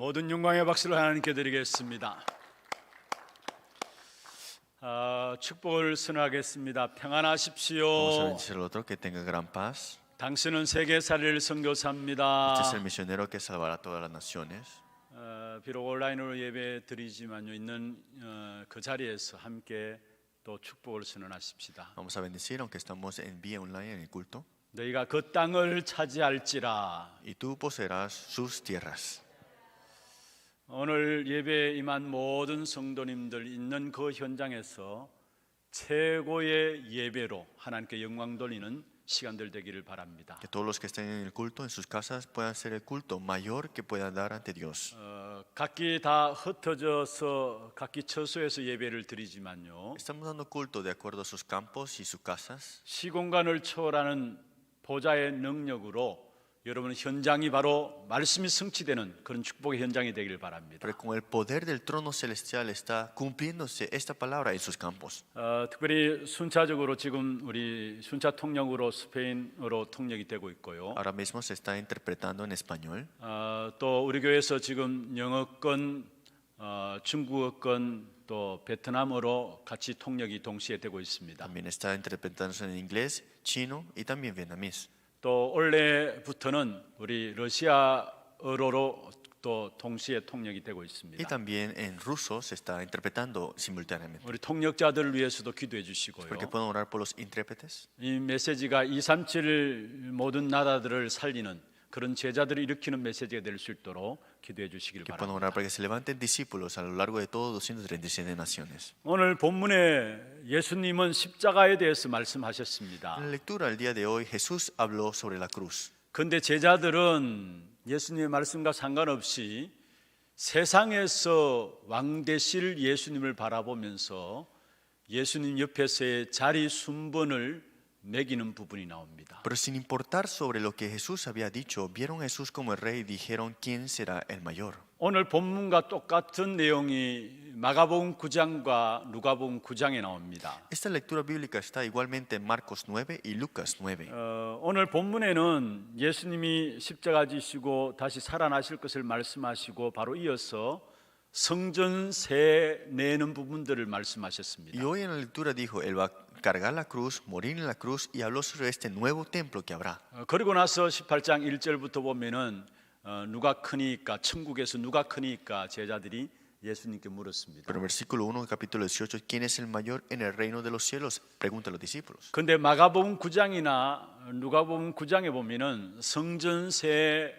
모든 영광의 박수를 하나님께 드리겠습니다. 축복을 선언하겠습니다. Vamos a 평안하십시오. bendecir al otro, que tenga gran paz. 당신은 세계살이를 Este es el 선교사입니다. misionero que salvará a todas las naciones. 비록 온라인으로 예배 드리지만요, 있는 그 자리에서 함께 또 축복을 선언하십시다. Vamos a bendecir, aunque estamos en vía online en el culto. 너희가 그 땅을 차지할지라. Y tú poseerás sus tierras. 오늘 예배에 임한 모든 성도님들 있는 그 현장에서 최고의 예배로 하나님께 영광 돌리는 시간들 되기를 바랍니다. Que todos los que estén en el culto, en sus casas, puedan ser el culto mayor que puedan dar ante Dios. 각기 다 흩어져서 각기 처소에서 예배를 드리지만요, Estamos dando culto de acuerdo a sus campos y sus casas. 시공간을 초월하는 보좌의 능력으로 여러분 현장이 바로 말씀이 성취되는 그런 축복의 현장이 되기를 바랍니다. Pero con el poder del trono celestial está cumpliéndose esta palabra en sus campos. 특별히 순차적으로 지금 우리 순차 통역으로 스페인어로 통역이 되고 있고요. Ahora mismo se está interpretando en español. 또 우리 교회에서 지금 영어권, 중국어권, 또 베트남어로 같이 통역이 동시에 되고 있습니다. También está interpretándose en inglés, chino y también vietnamés. 또 올해부터는 우리 러시아어로 또 동시에 통역이 되고 Y 있습니다. también en ruso se está interpretando simultáneamente. 우리 통역자들을 위해서도 기도해 주시고요. Porque pueden orar por los intérpretes. 이 메시지가 237 모든 나라들을 살리는 그런 제자들을 일으키는 메시지가 될 수 있도록 기도해 주시길 Que puedan 바랍니다. orar para que se levanten discípulos a lo largo de todo 237 naciones. 오늘 본문에 예수님은 십자가에 대해서 말씀하셨습니다. En la lectura el día de hoy Jesús habló sobre la cruz. 그런데 제자들은 예수님의 말씀과 상관없이 세상에서 왕 되실 예수님을 바라보면서 예수님 옆에서의 자리 순번을 매기는 부분이 나옵니다. Pero sin importar sobre lo que Jesús había dicho, vieron a Jesús como el rey y dijeron quién será el mayor. 오늘 본문과 똑같은 내용이 마가복음 9장과 누가복음 9장에 나옵니다. Esta lectura bíblica está igualmente en Marcos 9 y Lucas 9. 오늘 본문에는 예수님이 십자가 지시고 다시 살아나실 것을 말씀하시고 바로 이어서 성전세 내는 부분들을 말씀하셨습니다. Y hoy en la lectura dijo, Él va a cargar la cruz, morir en la cruz y habló sobre este nuevo templo que habrá. 그리고 나서 18장 1절부터 보면은 누가 크니까 천국에서 누가 크니까 제자들이 예수님께 물었습니다. Pero en versículo 1 del capítulo 18, ¿quién es el mayor en el reino de los cielos? Pregunta a los discípulos. 근데 마가복음 9장이나 누가복음 9장에 보면은 성전세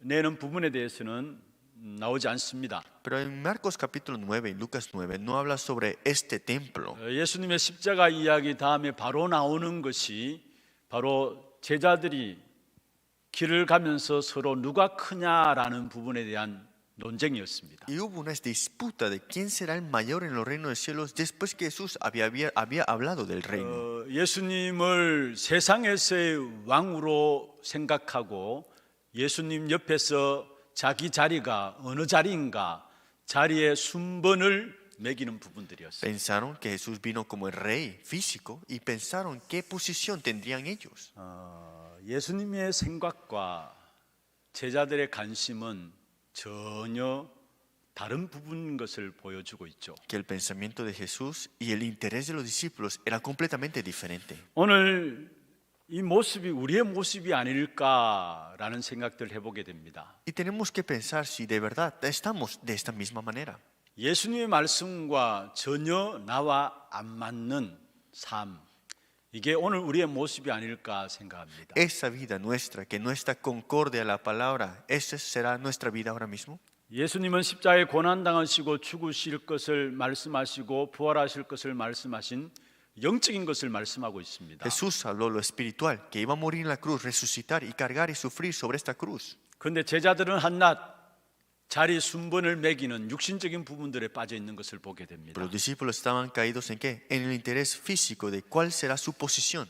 내는 부분에 대해서는 나오지 않습니다. Pero en Marcos capítulo 9 y Lucas 9 no habla sobre este templo. 예수님의 십자가 이야기 다음에 바로 나오는 것이 바로 제자들이 길을 가면서 서로 누가 크냐라는 부분에 대한 논쟁이었습니다. Y hubo una disputa de quién será el mayor en los reinos de los cielos después que Jesús había hablado del reino. 예수님을 세상에서의 왕으로 생각하고 예수님 옆에서 자기 자리가 어느 자리인가 자리의 순번을 매기는 부분들이었어요. Pensaron que Jesús vino como el rey físico y pensaron qué posición tendrían ellos. 예수님의 생각과 제자들의 관심은 전혀 다른 부분인 것을 보여주고 있죠. Que el pensamiento de Jesús y el interés de los discípulos era completamente diferente. 오늘 이 모습이 우리의 모습이 아닐까라는 생각들을 해보게 됩니다. Y tenemos que pensar si de verdad estamos de esta misma manera. 예수님의 말씀과 전혀 나와 안 맞는 삶, 이게 오늘 우리의 모습이 아닐까 생각합니다. Esa vida nuestra que no está concorde a la palabra, ¿esa será nuestra vida ahora mismo? 예수님은 십자가에 고난당하시고 죽으실 것을 말씀하시고 부활하실 것을 말씀하신 영적인 것을 말씀하고 있습니다. Jesús habló lo espiritual, que iba a morir en la cruz, resucitar y cargar y sufrir sobre esta cruz. 그런데 제자들은 한낱 자리 순번을 매기는 육신적인 부분들에 빠져 있는 것을 보게 됩니다. Pero los discípulos estaban caídos en qué? En el interés físico de cuál será su posición.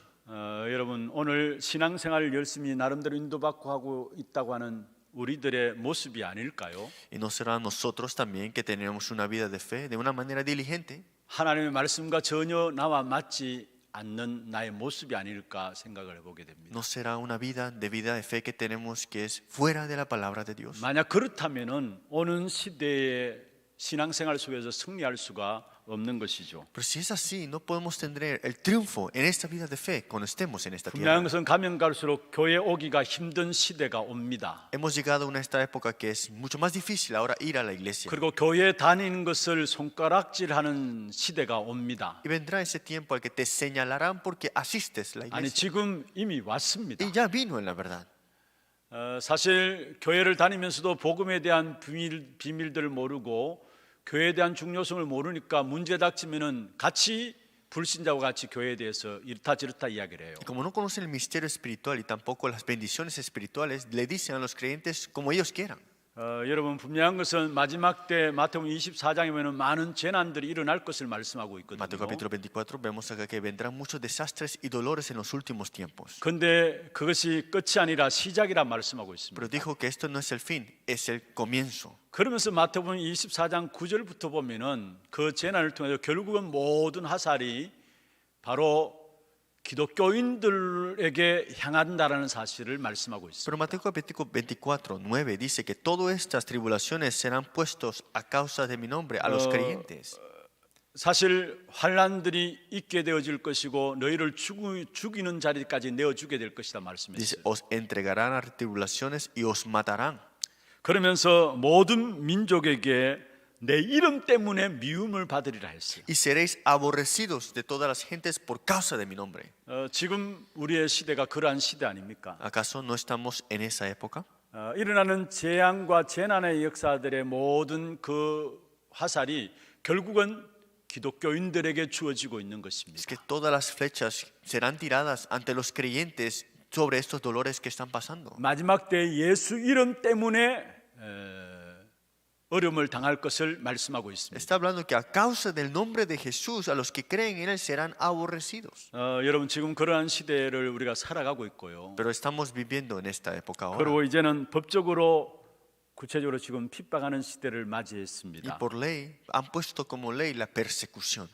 여러분 오늘 신앙생활을 열심히 나름대로 인도받고 하고 있다고 하는 우리들의 모습이 아닐까요? Y no será nosotros también que tenemos una vida de fe de una manera diligente. 하나님의 말씀과 전혀 나와 맞지 않는 나의 모습이 아닐까 생각을 해보게 됩니다. ¿No será una vida de fe que tenemos que es fuera de la palabra de Dios? 만약 그렇다면은 오는 시대의 신앙생활 속에서 승리할 수가 없는 것이죠. Pero si es así, no podemos tener el triunfo en esta vida de fe cuando estemos en esta 분명한 tierra. 것은 가면 갈수록 교회 오기가 힘든 시대가 옵니다. Hemos llegado a esta época que es mucho más difícil ahora ir a la iglesia. 그리고 교회 다니는 것을 손가락질하는 시대가 옵니다. Y vendrá ese tiempo al que te señalarán porque asistes a la 아니 iglesia. 지금 이미 왔습니다. Y ya vino en la verdad. 사실 교회를 다니면서도 복음에 대한 비밀들을 모르고 교회에 대한 중요성을 모르니까 문제 닥치면은 같이 불신자와 같이 교회에 대해서 이렇다 저렇다 이야기를 해요. Y como no conocen el misterio espiritual y tampoco las bendiciones espirituales, le dicen a los creyentes como ellos quieran. 여러분 분명한 것은 마지막 때 마태복음 24장이면은 많은 재난들이 일어날 것을 말씀하고 Mateo 있거든요. capítulo 24 vemos acá que vendrán muchos desastres y dolores en los últimos tiempos. 근데 그것이 끝이 아니라 시작이라 말씀하고 있습니다. Pero dijo que esto no es el fin, es el comienzo. 그러면서 마태복음 24장 9절부터 보면은 그 재난을 통해서 결국은 모든 화살이 바로 기독교인들에게 향한다라는 사실을 말씀하고 있습니다. Pero Mateo capítulo 24, 9 dice que todas estas tribulaciones serán puestos a causa de mi nombre a los creyentes. 사실 환난들이 있게 되어질 것이고 너희를 죽이는 자리까지 내어주게 될 것이다 Dice, 말씀했어요. os entregarán a tribulaciones y os matarán. 그러면서 모든 민족에게 내 이름 때문에 미움을 받으리라 했어요. Y seréis aborrecidos de todas las gentes por causa de mi nombre. 지금 우리의 시대가 그러한 시대 아닙니까? ¿Acaso no estamos en esa época? 일어나는 재앙과 재난의 역사들의 모든 그 화살이 결국은 기독교인들에게 주어지고 있는 것입니다. Es que todas las flechas serán tiradas ante los creyentes sobre estos dolores que están pasando. 마지막 때 예수 이름 때문에 어려움을 당할 것을 말씀하고 있습니다. Está hablando que a causa del nombre de Jesús, a los que creen en él serán aborrecidos. 여러분 지금 그러한 시대를 우리가 살아가고 있고요. Pero estamos viviendo en esta época ahora. 그리고 이제는 법적으로 구체적으로 지금 핍박하는 시대를 Y 맞이했습니다. por ley, han puesto como ley la persecución.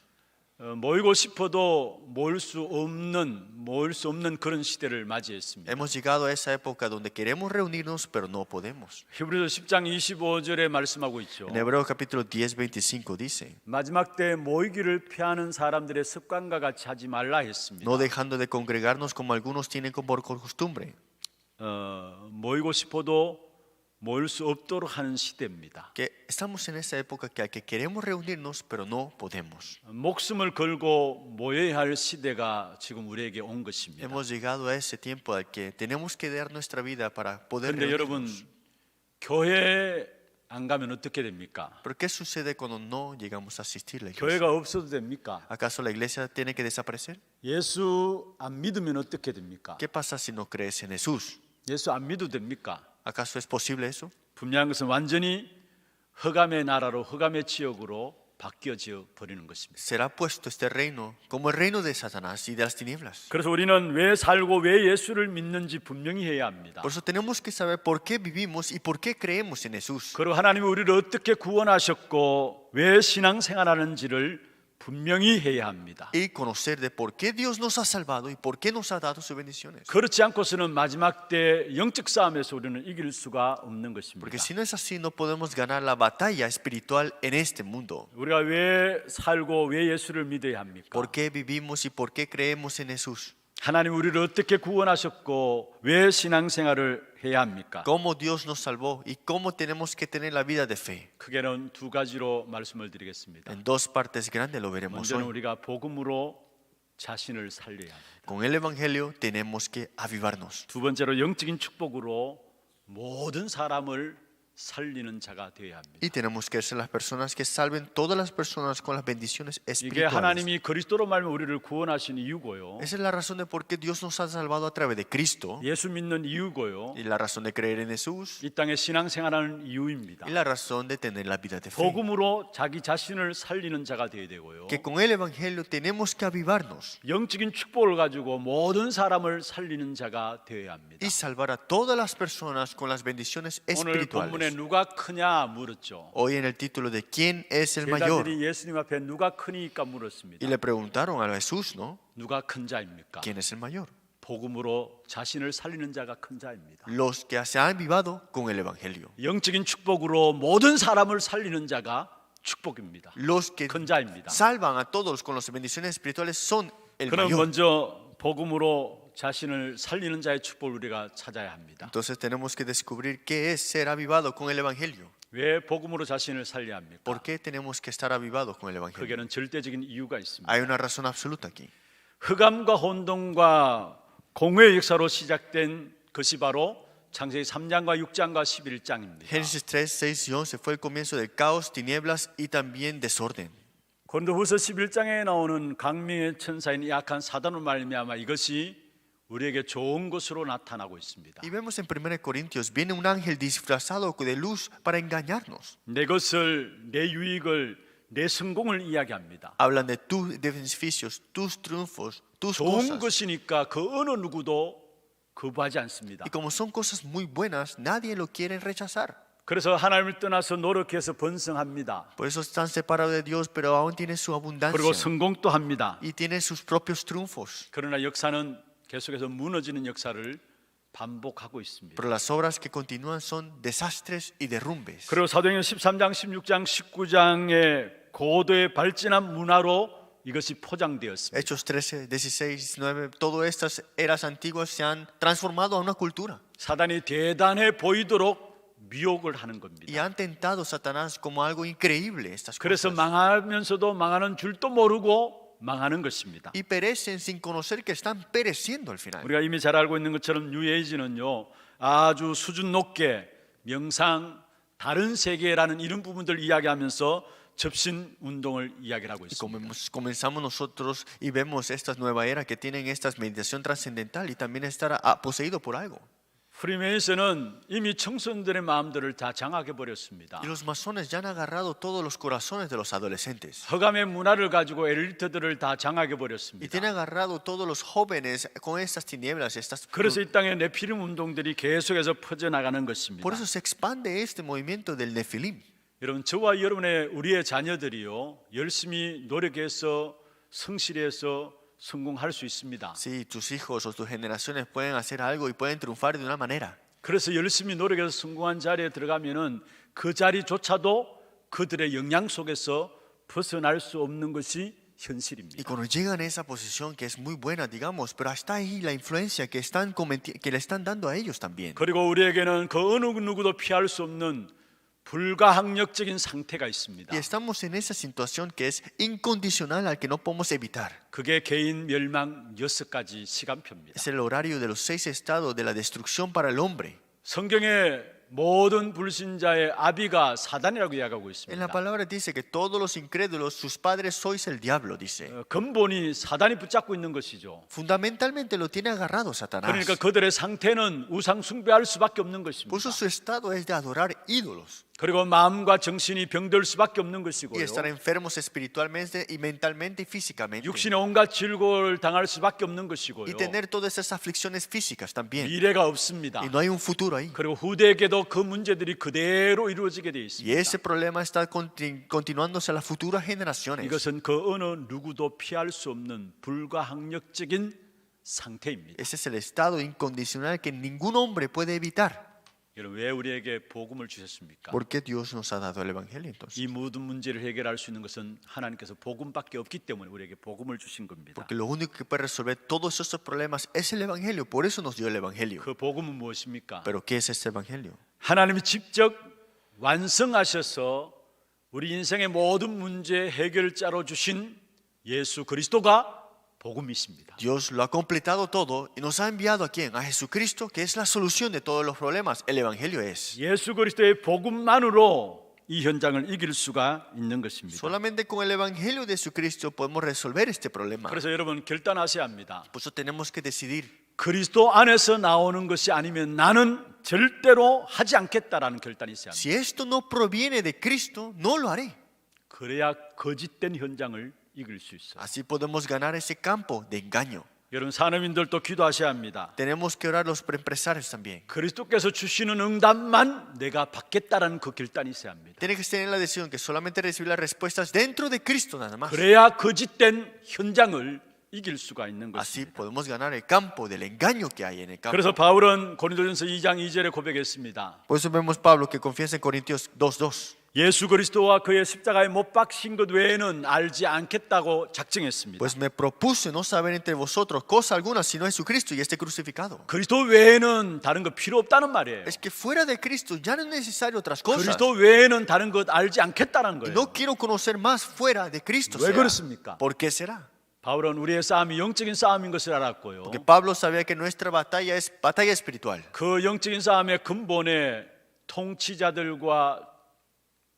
모이고 싶어도 모일 수 없는 그런 시대를 맞이했습니다. Hemos llegado a esa época donde queremos reunirnos, pero no podemos. 히브리서 10장 25절에 말씀하고 있죠. En Hebreos capítulo 10, 25 dice, 마지막 때 모이기를 피하는 사람들의 습관과 같이 하지 말라 했습니다. no dejando de congregarnos como algunos tienen por costumbre. 모이고 싶어도 모일 수 없도록 하는 시대입니다. Que estamos en esa época que queremos reunirnos, pero no podemos. 목숨을 걸고 모여야 할 시대가 지금 우리에게 온 것입니다. Hemos llegado a ese tiempo al que tenemos que dar nuestra vida para poder 그런데 여러분 reunirnos. 교회 안 가면 어떻게 됩니까? Pero ¿qué sucede cuando no llegamos a asistir a la iglesia? 교회가 없어도 됩니까? ¿Acaso la iglesia tiene que desaparecer? 예수 안 믿으면 어떻게 됩니까? ¿Qué pasa si no crees en Jesús? 예수 안 믿어도 됩니까? ¿Acaso es posible eso? 분명한 것은 완전히 흑암의 나라로 흑암의 지역으로 바뀌어져 버리는 것입니다. Será puesto este reino como el reino de Satanás y de las tinieblas. 그래서 우리는 왜 살고 왜 예수를 믿는지 분명히 해야 합니다. Por eso tenemos que saber por qué vivimos y por qué creemos en Jesús. 그리고 하나님이 우리를 어떻게 구원하셨고 왜 신앙생활하는지를 분명히 해야 합니다. Y conocer de por qué Dios nos ha salvado y por qué nos ha dado sus bendiciones. 그렇지 않고서는 마지막 때 영적 싸움에서 우리는 이길 수가 없는 것입니다. Porque si no es así, no podemos ganar la batalla espiritual en este mundo. 우리가 왜 살고 왜 예수를 믿어야 합니까? ¿Por qué vivimos y por qué creemos en Jesús? 하나님 우리를 어떻게 구원하셨고 왜 신앙생활을 해야 합니까? ¿Cómo Dios nos salvó y cómo tenemos que tener la vida de fe? 크게는 두 가지로 말씀을 드리겠습니다. En dos partes grandes lo veremos 먼저는 hoy. 우리가 복음으로 자신을 살려야 합니다. Con el Evangelio tenemos que avivarnos. 두 번째로 영적인 축복으로 모든 사람을 살리는 자가 되어야 합니다. Y tenemos que ser las personas que salven todas las personas con las bendiciones 이게 espirituales. 하나님이 그리스도로 말미암아 우리를 구원하신 이유고요. Esa es la razón de por qué Dios nos ha salvado a través de Cristo. 예수 믿는 이유고요. Y la razón de creer en Jesús. 이 땅에 신앙생활하는 이유입니다. Y la razón de tener la vida de fe. 복음으로 자기 자신을 살리는 자가 되어야 되고요. Que con el Evangelio tenemos que avivarnos 영적인 축복을 가지고 모든 사람을 살리는 자가 되어야 합니다. y salvar a todas las personas con las bendiciones 오늘 espirituales. 본문의 본문에 누가 크냐 물었죠. Hoy en el título de ¿quién es el mayor? 제자들이 예수님 앞에 누가 크니까 물었습니다. Y le preguntaron a Jesús, ¿no? 누가 큰 자입니까? ¿Quién es el mayor? 복음으로 자신을 살리는 자가 큰 자입니다. Los que se han avivado con el Evangelio. 영적인 축복으로 모든 사람을 살리는 자가 축복입니다. Los que 큰 자입니다. salvan a todos con las bendiciones espirituales son el 그럼 mayor. 먼저 복음으로 자신을 살리는 자의 축복을 우리가 찾아야 합니다. Entonces tenemos que descubrir qué es ser avivado con el Evangelio. 왜 복음으로 자신을 살려야 합니까? ¿Por qué tenemos que estar avivados con el Evangelio? 그게는 절대적인 이유가 있습니다. Hay una razón absoluta aquí. 흑암과 혼돈과 공회의 역사로 시작된 것이 바로 창세기 3장과 6장과 11장입니다. Génesis 3, 6 y 11 fue el comienzo del caos, tinieblas y también desorden. 고린도후서 11장에 나오는 강명의 천사인 약한 사단으로 말미암아 이것이 우리에게 좋은 것으로 나타나고 있습니다. Y vemos en 1 Corintios, viene un ángel disfrazado de luz para engañarnos. 내 것을, 내 유익을, 내 성공을 이야기합니다. Hablan de tus beneficios, tus triunfos, tus 좋은 cosas. 것이니까 그 어느 누구도 거부하지 않습니다. Y como son cosas muy buenas, nadie lo quiere rechazar. 그래서 하나님을 떠나서 노력해서 번성합니다. Por eso están separados de Dios, pero aún tienen su abundancia. 그리고 성공도 합니다. Y tienen sus propios triunfos. 그러나 역사는 계속해서 무너지는 역사를 반복하고 있습니다. Pero las obras que continúan son desastres y derrumbes. 그리고 사도행전 13장, 16장, 19장의 고도의 발전한 문화로 이것이 포장되었습니다. Hechos 13, 16, 19, todas estas eras antiguas se han transformado a una cultura. 사단이 대단해 보이도록 미혹을 하는 겁니다. Y han tentado a Satanás como algo increíble estas 그래서 cosas. 망하면서도 망하는 줄도 모르고 망하는 것입니다. Y perecen sin conocer que están pereciendo al final. 우리가 이미 잘 알고 있는 것처럼 뉴에이지는요 아주 수준 높게 명상, 다른 세계라는 이런 부분들을 이야기하면서 접신 운동을 이야기를 하고 Y 있습니다. comenzamos nosotros y vemos esta nueva era que tienen esta meditación trascendental y también estar poseído por algo. 프리메이슨은 이미 청소년들의 마음들을 다 장악해 버렸습니다. Y los masones ya han agarrado todos los corazones de los adolescentes. 허감의 문화를 가지고 엘리트들을 다 장악해 Y 버렸습니다. tienen agarrado todos los jóvenes con estas tinieblas. 그래서 이 땅에 네피림 운동들이 계속해서 퍼져나가는 것입니다. Por eso se expande este movimiento del Nefilim. 여러분, 저와 여러분의 우리의 자녀들이요 열심히 노력해서 성실해서 성공할 수 있습니다. Sí, tus hijos o tus generaciones pueden hacer algo y pueden triunfar de una manera. 그래서 열심히 노력해서 성공한 자리에 들어가면은 그 자리조차도 그들의 영향 속에서 벗어날 수 없는 것이 Y 현실입니다. cuando llegan a esa posición que es muy buena, digamos, pero está ahí la influencia que le están dando a ellos también. 그리고 우리에게는 그 어느 누구도 피할 수 없는 불가항력적인 상태가 있습니다. Y estamos en esa situación que es incondicional al que no podemos evitar. 그게 개인 멸망 6가지 시간표입니다. Es el horario de los 6 estados de la destrucción para el hombre. 성경에 모든 불신자의 아비가 사단이라고 이야기하고 En 있습니다. la palabra dice que todos los incrédulos, sus padres sois el diablo, dice. 근본이 사단이 붙잡고 있는 것이죠. Fundamentalmente lo tiene agarrado Satanás. 그러니까 그들의 상태는 우상 숭배할 수밖에 없는 Por 것입니다. eso su estado es de adorar ídolos 그리고 마음과 정신이 병들 수밖에 없는 y 것이고요. estar enfermos espiritualmente y mentalmente y físicamente. 육신의 온갖 질고를 당할 수밖에 없는 것이고요. Y tener todas esas aflicciones físicas también. 미래가 없습니다. Y no hay un futuro ahí. 그리고 후대에게도 그 문제들이 그대로 이루어지게 되어 Y 있습니다. ese problema está continuándose a las futuras generaciones. 이것은 그 어느 누구도 피할 수 없는 불가항력적인 상태입니다. Ese es el estado incondicional que ningún hombre puede evitar. 여러분, 왜 우리에게 복음을 주셨습니까? ¿Por qué Dios nos ha dado el Evangelio entonces? 이 모든 문제를 해결할 수 있는 것은 하나님께서 복음밖에 없기 때문에 우리에게 복음을 주신 겁니다. Porque lo único que puede resolver todos esos problemas es el Evangelio. Por eso nos dio el Evangelio. 그 복음은 무엇입니까? Pero ¿qué es este Evangelio? 하나님이 직접 완성하셔서 우리 인생의 모든 문제 해결자로 주신 예수 그리스도가 복음이십니다. Dios lo ha completado todo y nos ha enviado a quién? A Jesucristo, que es la solución de todos los problemas. El Evangelio es. 예수 그리스도의 복음만으로 이 현장을 이길 수가 있는 것입니다. Solamente con el Evangelio de Jesucristo podemos resolver este problema. 그래서 여러분 결단하셔야 합니다. Por eso tenemos que decidir. 그리스도 안에서 나오는 것이 아니면 나는 절대로 하지 않겠다라는 결단이 있어야 합니다. Si esto no proviene de Cristo, no lo haré. 그래야 거짓된 현장을 이길 수 있어요. Así podemos ganar ese campo de engaño. 여러분 산업인들도 기도하셔야 합니다. Tenemos que orar los empresarios también. 그리스도께서 주시는 응답만 내가 받겠다라는 그 결단이 있어야 합니다. Tiene que tener la decisión que solamente recibir las respuestas dentro de Cristo nada más. 그래야 거짓된 현장을 이길 수가 있는 Así 것입니다. podemos ganar el campo del engaño que hay en el campo. 그래서 바울은 고린도전서 2장 2절에 고백했습니다. Por eso vemos Pablo que confiesa en Corintios 2:2. 예수 그리스도와 그의 십자가에 못 박힌 것 외에는 알지 않겠다고 작정했습니다. Pues me propuse no saber entre vosotros cosa alguna sino Jesucristo y este crucificado. 그리스도 외에는 다른 거 필요 없다는 말이에요. Es que fuera de Cristo ya no es necesario otras cosas. 그리스도 외에는 다른 것 알지 않겠다는 Y 거예요. no quiero conocer más fuera de Cristo. 왜 será. 그렇습니까? ¿Por qué será? 바울은 우리의 싸움이 영적인 싸움인 것을 알았고요. Porque Pablo sabía que nuestra batalla es batalla espiritual. 그 영적인 싸움의 근본에 통치자들과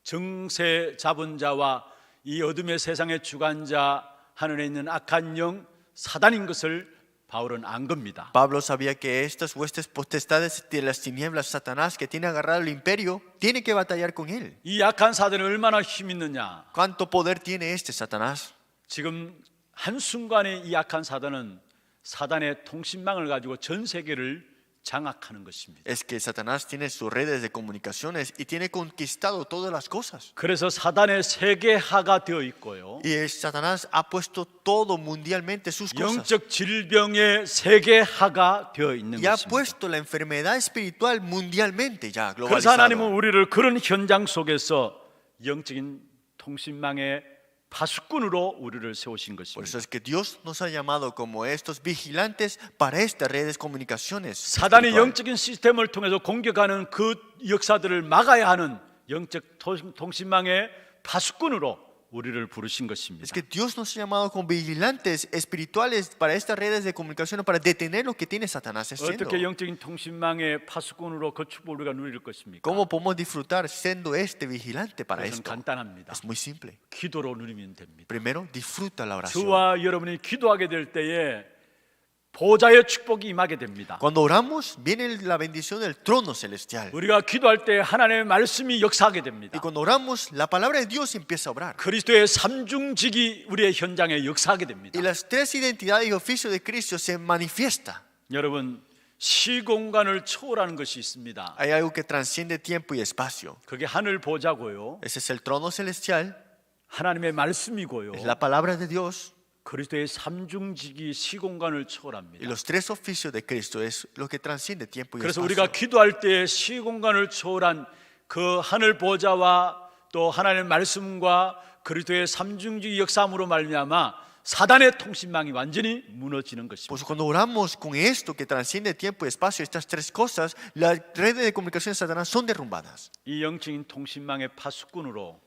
정세 잡은 자와 이 어둠의 세상의 주관자 하늘에 있는 악한 영 사단인 것을 바울은 안 겁니다. Pablo sabía que estas huestes potestades de las tinieblas, Satanás, que tiene agarrado el imperio, tiene que batallar con él. 이 악한 사단이 얼마나 힘 있느냐. ¿Cuánto poder tiene este Satanás? 지금 한순간에 이 악한 사단은 사단의 통신망을 가지고 전 세계를 장악하는 것입니다. Es que Satanás tiene sus redes de comunicaciones y tiene conquistado todas las cosas. 그래서 사단의 세계화가 되어 있고요. Y Satanás ha puesto todo mundialmente sus cosas. 영적 질병의 세계화가 되어 있는 Y ha 것입니다. puesto la enfermedad espiritual mundialmente ya 그래서 하나님은 globalizado. 우리를 그런 현장 속에서 영적인 통신망의 파수꾼으로 우리를 세우신 Por 것입니다. eso es que Dios nos ha llamado como estos vigilantes para estas redes de comunicaciones. 사단이 espiritual. 영적인 시스템을 통해서 공격하는 그 역사들을 막아야 하는 영적 통신망의 파수꾼으로 우리를 부르신 것입니다. Es que Dios nos ha llamado como vigilantes espirituales para estas redes de comunicación para detener lo que tiene Satanás haciendo. 어떻게 영적인 통신망의 파수꾼으로 그 축복을 우리가 누릴 것입니까? ¿Cómo podemos disfrutar siendo este vigilante para 그것은 esto? 간단합니다. Es muy simple. 기도로 누리면 됩니다. Primero, disfruta la oración. 저와 여러분이 기도하게 될 때에 보좌의 축복이 임하게 됩니다. Cuando oramos, viene la bendición del trono celestial. 우리가 기도할 때 하나님의 말씀이 역사하게 Y 됩니다. cuando oramos, la palabra de Dios empieza a obrar. 그리스도의 삼중직이 우리의 현장에 역사하게 됩니다. Y las tres identidades y oficios de Cristo se manifiesta. 여러분, 시공간을 초월하는 것이 있습니다. Hay algo que transciende tiempo y espacio. 그게 하늘 보좌고요. Ese es el trono celestial, 하나님의 말씀이고요. es la palabra de Dios. 그리스도의 삼중직이 시공간을 Y 초월합니다. los tres oficios de Cristo es lo que transciende tiempo y 그래서 espacio. 우리가 기도할 때 시공간을 초월한 그 하늘 보좌와 또 하나님의 말씀과 그리스도의 삼중직 역사함으로 말미암아 사단의 통신망이 완전히 무너지는 Pues 것입니다. cuando oramos con esto que transciende tiempo y espacio, estas tres cosas, las redes de comunicación de Satanás son derrumbadas. 이 영적인 통신망의 파수꾼으로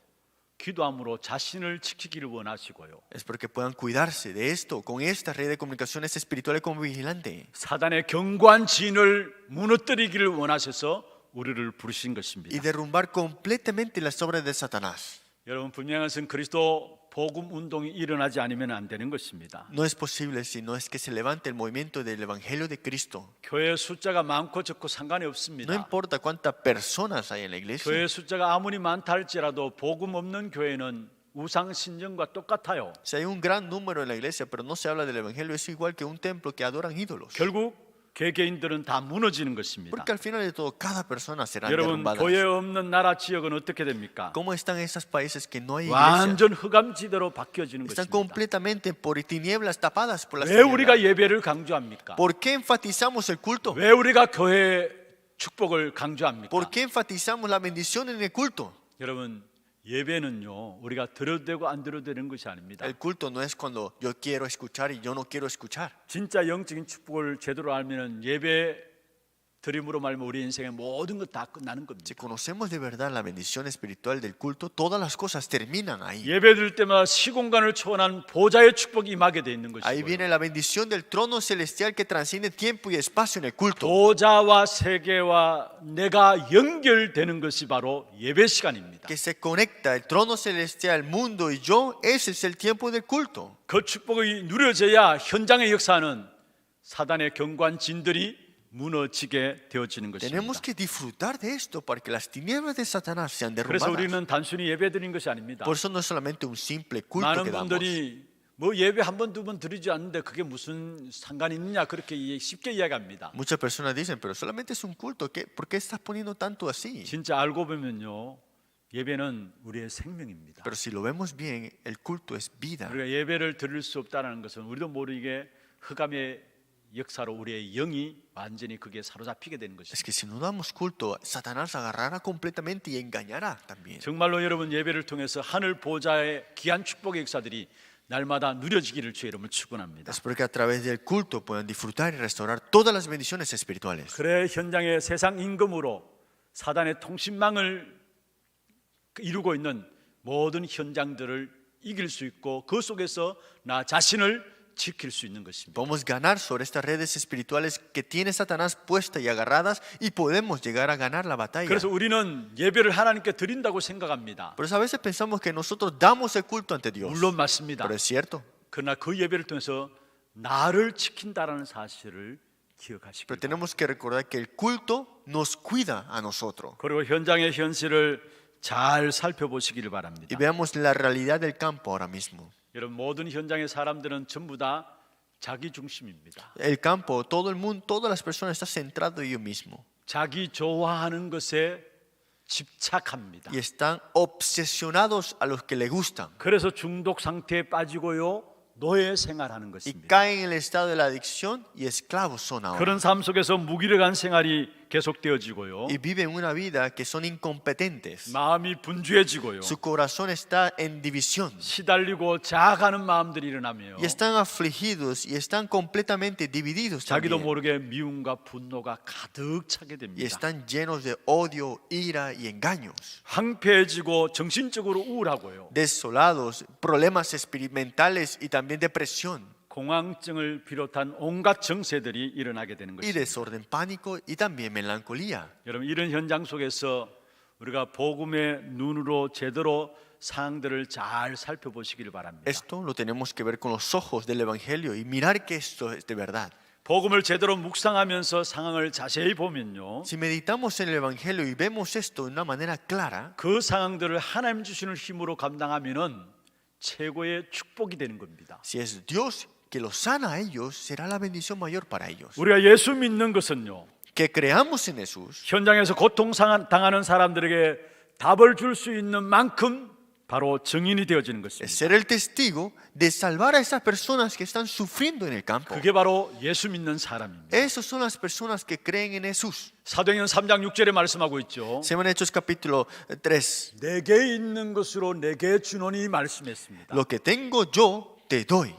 기도함으로 자신을 지키기를 원하시고요. Es porque puedan cuidarse de esto, con esta red de comunicaciones espirituales como vigilante. 사단의 견고한 진을 무너뜨리기를 원하셔서 우리를 부르신 Y 것입니다. derrumbar completamente las obras de Satanás. 여러분 분명한 것은 그리스도 복음 운동이 일어나지 않으면 안 되는 것입니다. No es posible si no es que se levante el movimiento del Evangelio de Cristo. 교회 숫자가 많고 적고 상관이 No 없습니다. importa cuántas personas hay en la iglesia. 교회 숫자가 아무리 많다 할지라도 복음 없는 교회는 우상 신전과 똑같아요. Si hay un gran número en la iglesia, pero no se habla del Evangelio, es igual que un templo que adoran ídolos. 결국 개개인들은 다 무너지는 것입니다. Porque al final de todo, cada persona será 여러분 derrumbada. 교회 없는 나라 지역은 어떻게 됩니까? ¿Cómo están esos países que no hay iglesia? 완전 흑암지대로 바뀌어지는 Están 것입니다. completamente por tinieblas tapadas por las 왜 우리가 tinieblas. 예배를 강조합니까? ¿Por qué enfatizamos el culto? 왜 우리가 교회 축복을 강조합니까? ¿Por qué enfatizamos la bendición en el culto? 여러분 예배는요 우리가 들어도 되고 안 들어도 되는 것이 아닙니다. El culto no es cuando yo quiero escuchar y yo no quiero escuchar. 진짜 영적인 축복을 제대로 알면은 예배 드림으로 말하면 우리 인생의 모든 것 다 끝나는 겁니다. Si conocemos de verdad la bendición espiritual del culto, todas las cosas terminan ahí. 예배 드릴 때마다 시공간을 초월한 보좌의 축복이 임하게 돼 있는 Ahí 것이고요. viene la bendición del trono celestial que transciende tiempo y espacio en el culto. 보좌와 세계와 내가 연결되는 것이 바로 예배 시간입니다. Que se conecta el trono celestial, mundo y yo, ese es el tiempo del culto. 그 축복이 누려져야 현장의 역사는 사단의 견고한 진들이 무너지게 되어지는 Tenemos 것입니다. que disfrutar de esto para que las tinieblas de Satanás sean 그래서 derrumbadas. 우리는 단순히 예배 드리는 것이 아닙니다. Por eso no es solamente un simple culto 많은 que damos. 분들이 뭐 예배 한 번 두 번 드리지 않는데 그게 무슨 상관이 있느냐 그렇게 쉽게 이야기합니다. Muchas personas dicen, pero solamente es un culto, ¿por qué estás poniendo tanto así? 진짜 알고 보면요, 예배는 우리의 생명입니다. Pero si lo vemos bien, el culto es vida. 우리가 예배를 드릴 수 없다는 것은 우리도 모르게 흑암의 역사로 우리의 영이 완전히 그게 사로잡히게 되는 Es 것입니다. que si no damos culto, Satanás agarrará completamente y engañará también. 정말로 여러분 예배를 통해서 하늘 보좌의 귀한 축복의 역사들이 날마다 누려지기를 주의 이름을 축원합니다. Espero que a través del culto puedan disfrutar y restaurar todas las bendiciones espirituales. 그래 현장의 세상 임금으로 사단의 통신망을 이루고 있는 모든 현장들을 이길 수 있고 그 속에서 나 자신을 지킬 수 있는 것입니다. Podemos ganar sobre estas redes espirituales que tiene Satanás puestas y agarradas y podemos llegar a ganar la batalla. 그래서 우리는 예배를 하나님께 드린다고 생각합니다. Por eso a veces pensamos que nosotros damos el culto ante Dios. 물론 맞습니다. Pero es cierto. 그러나 그 예배를 통해서 나를 지킨다라는 사실을 기억하시기 Pero 바랍니다. tenemos que recordar que el culto nos cuida a nosotros. 그리고 현장의 현실을 잘 살펴보시기를 바랍니다. Y veamos la realidad del campo ahora mismo. 여러분 모든 현장의 사람들은 전부 다 자기 중심입니다. El campo, todo el mundo, todas las personas están centrados en ellos mismos. 자기 좋아하는 것에 집착합니다. Y están obsesionados a los que les gustan. 그래서 중독 상태에 빠지고요. 노예 생활하는 Y 것입니다. caen en el estado de la adicción y esclavos son ahora. 그런 삶 속에서 무기력한 생활이 계속되어지고요. Y viven una vida que son incompetentes. 마음이 분주해지고요. Su corazón está en división. 시달리고 자아가는 마음들이 일어나며 Y están afligidos y están completamente divididos 자기도 también. 모르게 미움과 분노가 가득 차게 Y 됩니다. están llenos de odio, ira y engaños. 황폐해지고 정신적으로 우울하고요. Desolados, problemas mentales y también depresión. 공황증을 비롯한 온갖 정세들이 일어나게 되는 Y 것입니다. desorden, pánico y también melancolía. 여러분 이런 현장 속에서 우리가 복음의 눈으로 제대로 상황들을 잘 살펴보시기를 바랍니다. Esto lo tenemos que ver con los ojos del Evangelio y mirar que esto es de verdad. 복음을 제대로 묵상하면서 상황을 자세히 보면요. Si meditamos en el Evangelio y vemos esto de una manera clara, 그 상황들을 하나님 주시는 힘으로 감당하면은 최고의 축복이 되는 겁니다. si es Dios que los sana a ellos, será la bendición mayor para ellos. 우리가 예수 믿는 것은요. Que creamos en Jesús 현장에서 고통 당하는 사람들에게 답을 줄 수 있는 만큼 바로 증인이 되어지는 es 것입니다. ser el testigo de salvar a esas personas que están sufriendo en el campo. 그게 바로 예수 믿는 사람입니다. Esas son las personas que creen en Jesús. 사도행전 3장 6절에 말씀하고 있죠. Según Hechos capítulo 3, 내게 있는 것으로 내게 주노니 말씀했습니다. lo que tengo yo te doy.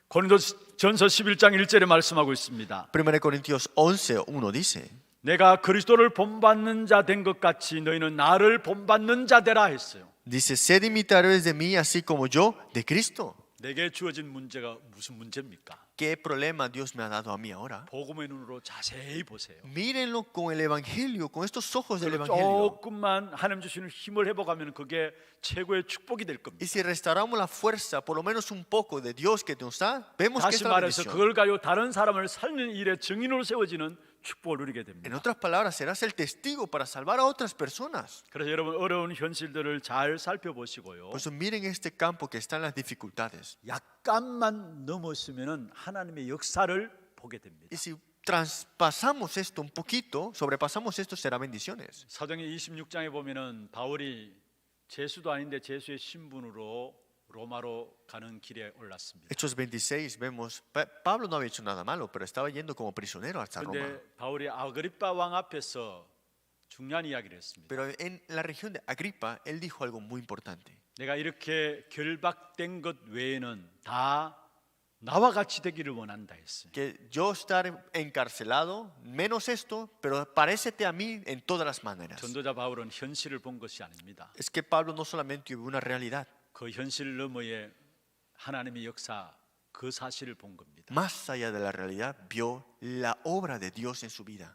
고린도전서 11장 1절에 말씀하고 있습니다. 1 Corintios 11:1 dice, 내가 그리스도를 본받는 자 된 것 같이 너희는 나를 본받는 자 되라 했어요. dice, sed imitadores de mí así como yo de Cristo. 내게 주어진 문제가 무슨 문제입니까? ¿Qué problema Dios me ha dado a mí ahora? 복음의 눈으로 자세히 보세요. Mírenlo con el Evangelio, con estos ojos del Evangelio. 조금만 하나님 주시는 힘을 회복하면 그게 최고의 축복이 될 겁니다. Y si restauramos la fuerza, por lo menos un poco de Dios que nos da, vemos que 다시 es la 말해서 bendición. 그걸 가지고 다른 사람을 살리는 일에 증인으로 세워지는 축복을 누리게 En 됩니다. otras palabras, serás el testigo para salvar a otras personas. 그래서 여러분 어려운 현실들을 잘 살펴보시고요. Por eso miren este campo que está en las dificultades. 약간만 넘었으면 하나님의 역사를 보게 됩니다. Y si traspasamos esto un poquito, sobrepasamos esto, será bendiciones. 사도행전 26장에 보면은 바울이 제수도 아닌데 제수의 신분으로 로마로 가는 길에 올랐습니다. Hechos 26 vemos, Pablo no había hecho nada malo, pero estaba yendo como prisionero hasta Roma. 그런데 바울이 아그리빠 왕 앞에서 중요한 이야기를 했습니다. Pero en la región de Agripa, él dijo algo muy importante. 내가 이렇게 결박된 것 외에는 다 나와 같이 되기를 원한다 했어요. Que yo estar encarcelado, menos esto, pero parécete a mí en todas las maneras. 전도자 바울은 현실을 본 것이 아닙니다. Es que Pablo no solamente vio una realidad, 그 현실 너머에 하나님의 역사 그 사실을 본 겁니다. más allá de la realidad, vio la obra de Dios en su vida.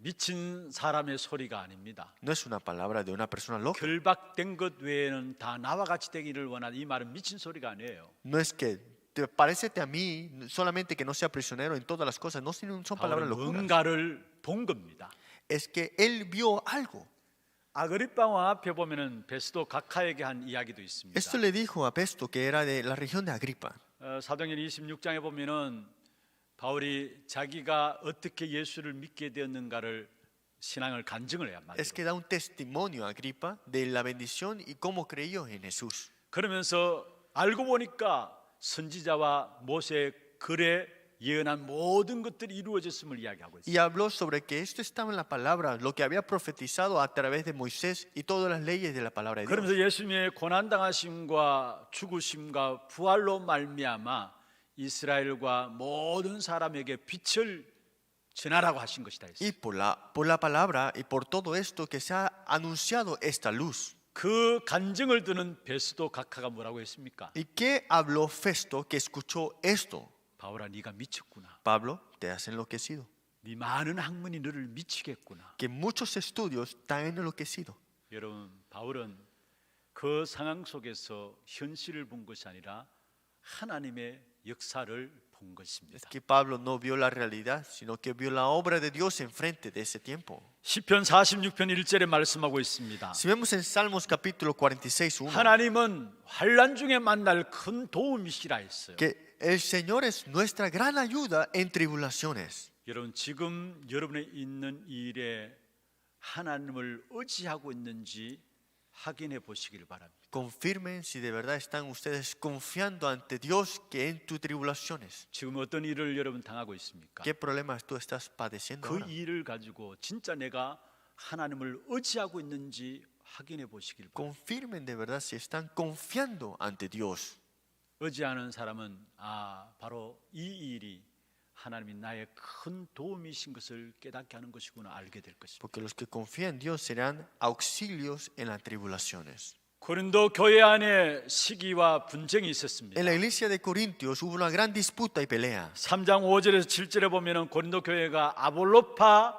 미친 사람의 소리가 아닙니다. No es una palabra de una persona loca. 결박된 것 외에는 다 나와 같이 되기를 원하는 이 말은 미친 소리가 아니에요. No es que parécete a mí, solamente que no sea prisionero en todas las cosas. No son palabras 바울은 locuras. 뭔가를 본 겁니다. Es que él vio algo. 아그리빠 왕 앞에 보면은 베스도 각하에게 한 이야기도 있습니다. Esto le dijo a Pesto, que era de la región de Agripa. 사도행전 26장에 보면은 바울이 자기가 어떻게 예수를 믿게 되었는가를 신앙을 간증을 해야 Es 만들어. que da un testimonio a Agripa de la bendición y cómo creyó en Jesús. 그러면서 알고 보니까 선지자와 모세의 글에 예언한 모든 것들이 이루어졌음을 이야기하고 있어요. Y habló sobre que esto estaba en la palabra, lo que había profetizado a través de Moisés y todas las leyes de la palabra de Dios. 그러면서 예수님의 고난 당하심과 죽으심과 부활로 말미암아 이스라엘과 모든 사람에게 빛을 전하라고 하신 것이다 했어요. Y por la palabra y por todo esto que se ha anunciado esta luz. 그 간증을 듣는 베스도 각하가 뭐라고 했습니까? ¿Y qué habló Festo que escuchó esto? 바울아 네가 미쳤구나. Pablo, te has enloquecido. 네 많은 학문이 너를 미치겠구나. Que muchos estudios te han enloquecido. 여러분 바울은 그 상황 속에서 현실을 본 것이 아니라 하나님의 역사를 본 Es 것입니다. que Pablo no vio la realidad, sino que vio la obra de Dios enfrente de ese tiempo. 시편 46편 1절에 말씀하고 있습니다. Si vemos en Salmos capítulo 46, 1, 하나님은 환난 중에 만날 큰 도움이시라 했어요. que el Señor es nuestra gran ayuda en tribulaciones. 여러분 지금 여러분의 있는 일에 하나님을 의지하고 있는지 확인해 보시길 바랍니다. Confirmen si de verdad están ustedes confiando ante Dios que en tus tribulaciones. 지금 어떤 일을 여러분 당하고 있습니까? ¿Qué problemas tú estás padeciendo 그 ahora? 일을 가지고 진짜 내가 하나님을 의지하고 있는지 확인해 보시길 바랍니다. Confirmen de verdad si están confiando ante Dios. 의지하는 사람은 바로 이 일이 하나님이 나의 큰 도움이신 것을 깨닫게 하는 것이구나 알게 될 것입니다. Porque los que confían en Dios serán auxilios en las tribulaciones. 고린도 교회 안에 시기와 분쟁이 있었습니다. En la iglesia de Corintios hubo una gran disputa y pelea. 3장 5절에서 7절에 보면은 고린도 교회가 아볼로파,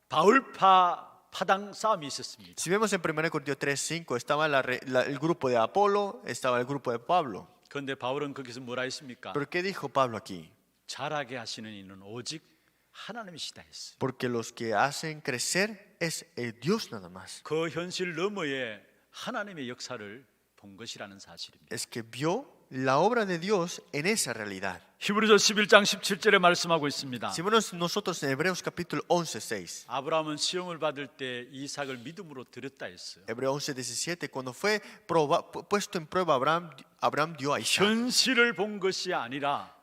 바울파 파당 싸움이 있었습니다. Si vemos en 1 Corintios 3:5 estaba el grupo de Apolo, estaba el grupo de Pablo. 그런데 바울은 거기서 뭐라 했습니까? ¿Pero qué dijo Pablo aquí? 자라게 하시는 이는 오직 하나님이시다 했어요. Porque los que hacen crecer es el Dios nada más. 그 현실 너머에 하나님의 역사를 본 것이라는 사실입니다. Es que vio la obra de Dios en esa realidad. 히브리서 11장 17절에 말씀하고 있습니다. Si vemos nosotros en Hebreos capítulo 11:6. 아브라함은 시험을 받을 때 이삭을 믿음으로 드렸다 했어요. Hebreos 11:17, cuando fue puesto en prueba Abraham dio a Isaac. 현실을 본 것이 아니라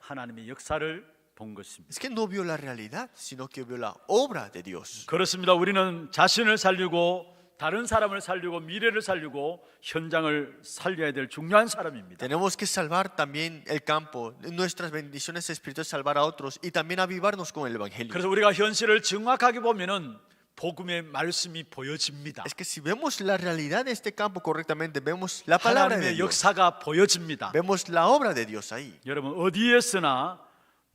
하나님의 역사를 본 것입니다. Es que no vio la realidad, sino que vio la obra de Dios. 그렇습니다. 우리는 자신을 살리고 다른 사람을 살리고 미래를 살리고 현장을 살려야 될 중요한 사람입니다. Tenemos que salvar también el campo, nuestras bendiciones espirituales, salvar a otros y también avivarnos con el evangelio. 그래서 우리가 현실을 정확하게 보면은 복음의 말씀이 보여집니다. Es que si vemos la realidad de este campo correctamente, vemos la palabra de 하나님의 Dios, 역사가 보여집니다. vemos la obra de Dios ahí. 여러분 어디에서나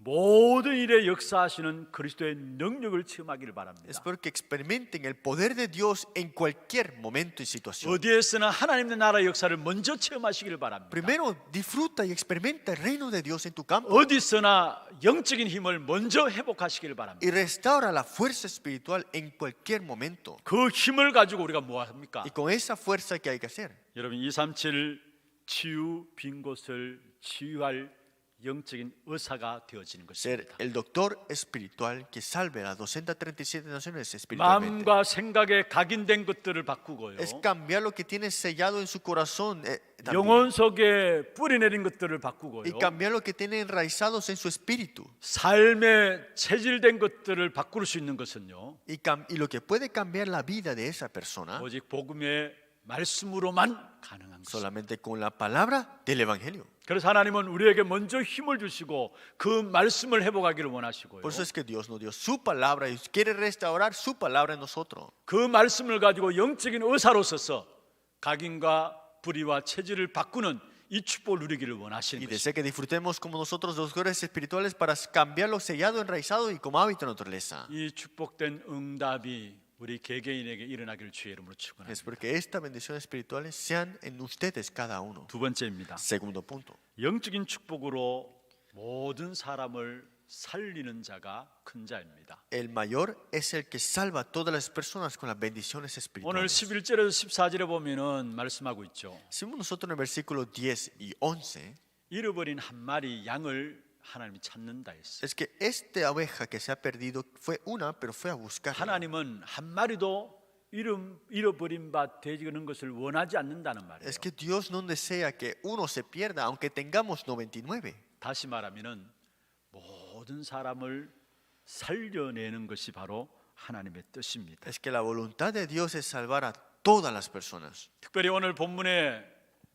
모든 일에 역사하시는 그리스도의 능력을 체험하기를 바랍니다. Espero que experimenten el poder de Dios en cualquier momento y situación. 어디에서나 하나님의 나라의 역사를 먼저 체험하시기를 바랍니다. Primero, disfruta y experimenta el reino de Dios en tu campo 어디서나 영적인 힘을 먼저 회복하시기를 바랍니다. y restaura la fuerza espiritual en cualquier momento. 그 힘을 가지고 우리가 뭐 합니까? Y con esa fuerza que hay que hacer. 여러분 237 치유 빈 곳을 치유할 영적인 의사가 되어지는 Ser 것입니다. el doctor espiritual que salve a las 237 naciones espiritualmente. 마음과 생각에 각인된 것들을 바꾸고요. Es cambiar lo que tiene sellado en su corazón también. 영혼 속에 뿌리내린 것들을 바꾸고요. Y cambiar lo que tiene enraizados en su espíritu. 삶에 체질된 것들을 바꿀 수 있는 것은요. Y lo que puede cambiar la vida de esa persona 오직 복음의 말씀으로만 가능한 것입니다. solamente con la palabra del evangelio. 그래서 하나님은 우리에게 먼저 힘을 주시고 그 말씀을 회복하기를 원하시고요. Por eso es que Dios nos dio su palabra y quiere restaurar su palabra en nosotros. 그 말씀을 가지고 영적인 의사로서서 각인과 불의와 체질을 바꾸는 이 축복을 누리기를 원하시는 Y 것입니다. desea que disfrutemos como nosotros los doctores espirituales para cambiar lo sellado, enraizado y como hábito de naturaleza. 이 축복된 응답이 우리 개개인에게 일어나기를 주의 이름으로 축원합니다. Es porque estas bendiciones espirituales sean en ustedes cada uno. 두 번째입니다. Segundo punto. 영적인 축복으로 모든 사람을 살리는 자가 큰 자입니다. El mayor es el que salva a todas las personas con las bendiciones 오늘 espirituales. 11절에서 14절에 보면은 말씀하고 있죠. Si vemos nosotros en el versículo 10 y 11, 잃어버린 한 마리 양을 하나님이 찾는다 했어요. Es que esta oveja que se ha perdido fue una, pero fue a buscar. 하나님은 한 마리도 잃어버린 바 되는 것을 원하지 않는다는 말이에요. Es que Dios no desea que uno se pierda, aunque tengamos 99. 다시 말하면은 모든 사람을 살려내는 것이 바로 하나님의 뜻입니다. Es que la voluntad de Dios es salvar a todas las personas. 특별히 오늘 본문에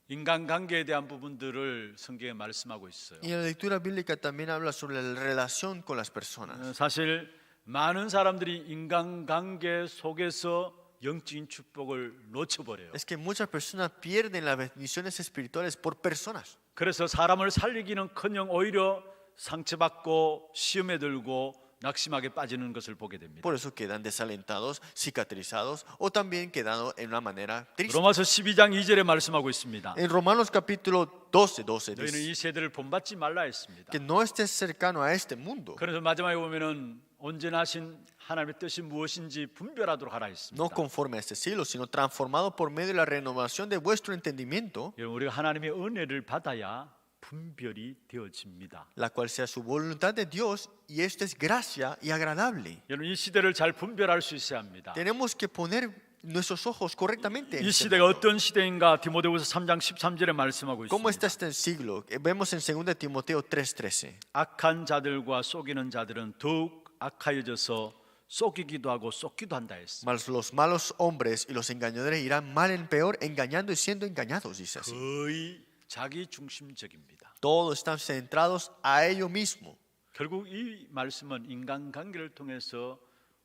인간관계에 대한 부분들을 성경에 말씀하고 있어요. Y en la lectura bíblica también habla sobre la relación con las personas. 사실 많은 사람들이 인간관계 속에서 영적인 축복을 놓쳐버려요. Es que muchas personas pierden las bendiciones espirituales por personas. 그래서 사람을 살리기는커녕 오히려 상처받고 시험에 들고 낙심하게 빠지는 것을 보게 됩니다. Por eso quedan desalentados, cicatrizados o también quedando en una manera triste. 로마서 12장 2절에 말씀하고 있습니다. En Romanos capítulo 12 너희는 dice 이 세대를 본받지 말라 했습니다. que no estés cercano a este mundo. 그래서 마지막에 보면은 온전하신 하나님의 뜻이 무엇인지 분별하도록 하라 No 했습니다. conforme a este siglo, sino transformado por medio de la renovación de vuestro entendimiento, 여러분, 우리가 하나님의 은혜를 받아야 분별이 되어집니다. la cual sea su voluntad de Dios, y esto es gracia y agradable. 여러분, 이 시대를 잘 분별할 수 있어야 합니다. Tenemos que poner nuestros ojos correctamente en 이 este 시대가 mundo. 어떤 시대인가 디모데후서 3장 13절에 말씀하고 ¿Cómo está 있습니다. este siglo? Vemos en 2 Timoteo 3:13. 악한 자들과 속이는 자들은 더욱 악하여져서 속이기도 하고 쏟기도 한다 했습니다. Mas los malos hombres y los engañadores irán mal en peor, engañando y siendo engañados, dice así. 거의 자기 중심적입니다. Todos están centrados a ello mismo. 결국 이 말씀은 인간관계를 통해서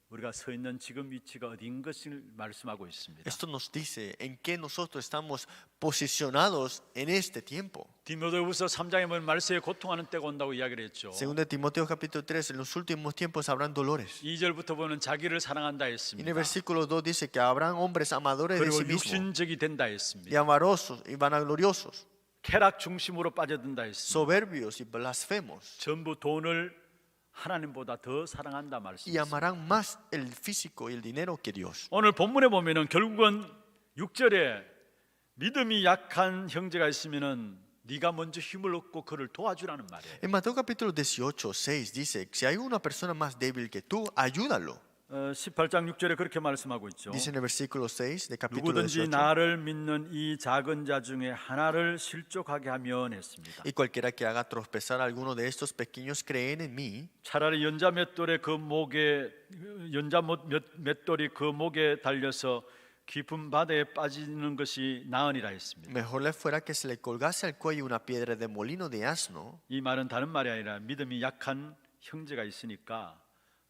우리가 서 있는 지금 위치가 어디인 것을 말씀하고 있습니다. Esto nos dice en qué nosotros estamos posicionados en este tiempo. 디모데후서 3장에 보면 말세에 고통하는 때가 온다고 이야기를 했죠. 2 Timoteo capítulo 3, en los últimos tiempos habrán dolores. 2절부터 보면 자기를 사랑한다 Y en el 했습니다. versículo 2 dice que habrán hombres amadores de 그리고 sí mismos 육신적이 된다 y 했습니다. avarosos y vanagloriosos, 쾌락 중심으로 빠져든다 했습니다. soberbios y blasfemos, 전부 돈을 하나님보다 더 사랑한다 y 말씀입니다. amarán más el físico y el dinero que Dios. 오늘 본문에 보면은 결국은 6절에 믿음이 약한 형제가 있으면은 네가 먼저 힘을 얻고 그를 도와주라는 말이에요. En Mateo capítulo 18, 6 dice, si hay una persona más débil que tú, ayúdalo. 18장 6절에 그렇게 말씀하고 있죠. Dice en el versículo 6 de capítulo 누구든지 18. 나를 믿는 이 작은 자 중에 하나를 실족하게 하면 했습니다. Y cualquiera que haga tropezar a alguno de estos pequeños creen en mí, 차라리 연자 맷돌이 그 목에 달려서 깊은 바다에 빠지는 것이 나으니라 했습니다. mejor le fuera que se le colgase al cuello una piedra de molino de asno. 이 말은 다른 말이 아니라 믿음이 약한 형제가 있으니까